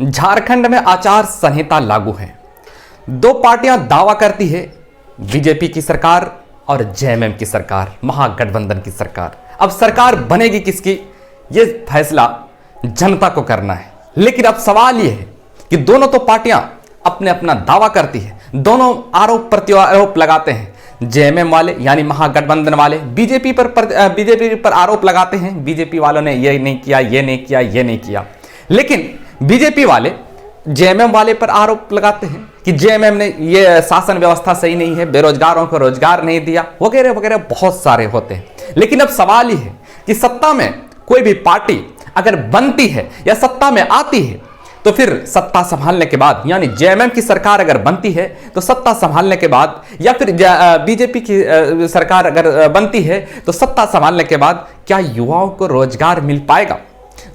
झारखंड में आचार संहिता लागू है। दो पार्टियां दावा करती है, बीजेपी की सरकार और जेएमएम की सरकार, महागठबंधन की सरकार। अब सरकार बनेगी किसकी, यह फैसला जनता को करना है। लेकिन अब सवाल यह है कि दोनों तो पार्टियां अपने अपना दावा करती है, दोनों आरोप प्रत्यारोप लगाते हैं। जेएमएम वाले यानी महागठबंधन वाले बीजेपी पर आरोप लगाते हैं, बीजेपी वालों ने ये नहीं किया, ये नहीं किया, ये नहीं किया। लेकिन बीजेपी वाले जेएमएम वाले पर आरोप लगाते हैं कि जेएमएम ने ये शासन व्यवस्था सही नहीं है, बेरोजगारों को रोजगार नहीं दिया, वगैरह वगैरह बहुत सारे होते हैं। लेकिन अब सवाल यह है कि सत्ता में कोई भी पार्टी अगर बनती है या सत्ता में आती है तो फिर सत्ता संभालने के बाद, यानी जेएमएम की सरकार अगर बनती है तो सत्ता संभालने के बाद, या फिर बीजेपी की सरकार अगर बनती है तो सत्ता संभालने के बाद क्या युवाओं को रोजगार मिल पाएगा?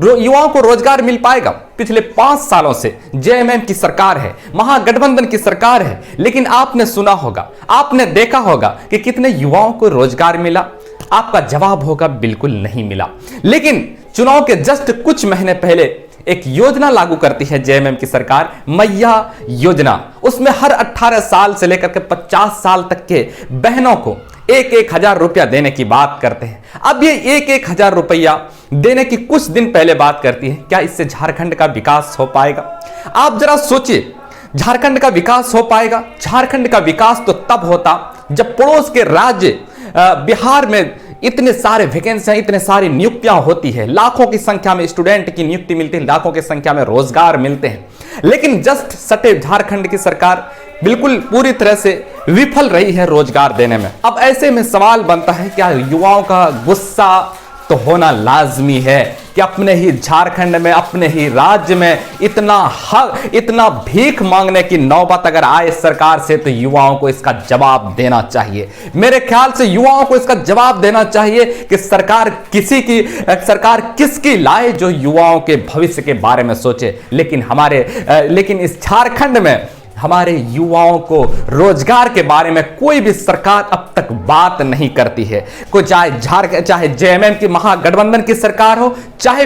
युवाओं को रोजगार मिल पाएगा? पिछले 5 सालों से जेएमएम की सरकार है, महागठबंधन की सरकार है, लेकिन आपने सुना होगा, आपने देखा होगा कि कितने युवाओं को रोजगार मिला? आपका जवाब होगा बिल्कुल नहीं मिला। लेकिन चुनाव के जस्ट कुछ महीने पहले एक योजना लागू करती है जेएमएम की सरकार, मैया योजना। उसमें हर 18 साल से लेकर के 50 साल तक के बहनों को 1,000 रुपया देने की बात करते हैं। अब ये 1,000 रुपया देने की कुछ दिन पहले बात करती है। क्या इससे झारखंड का विकास हो पाएगा? आप जरा सोचिए, झारखंड का विकास हो पाएगा? झारखंड का विकास तो तब होता जब पड़ोस के राज्य बिहार में इतने सारे वैकेंसियां, इतने सारी नियुक्तियां होती है, लाखों की संख्या में स्टूडेंट की नियुक्ति मिलती है, लाखों की संख्या में रोजगार मिलते हैं। लेकिन जस्ट सटे झारखंड की सरकार बिल्कुल पूरी तरह से विफल रही है रोजगार देने में। अब ऐसे में सवाल बनता है, क्या युवाओं का गुस्सा तो होना लाजमी है कि अपने ही झारखंड में, अपने ही राज्य में इतना भीख मांगने की नौबत अगर आए सरकार से, तो युवाओं को इसका जवाब देना चाहिए। मेरे ख्याल से युवाओं को इसका जवाब देना चाहिए कि सरकार किसकी लाए जो युवाओं के भविष्य के बारे में सोचे। लेकिन इस झारखंड में हमारे युवाओं को रोजगार के बारे में कोई भी सरकार अब तक बात नहीं करती है। चाहे जेएमएम की महागठबंधन की सरकार हो, चाहे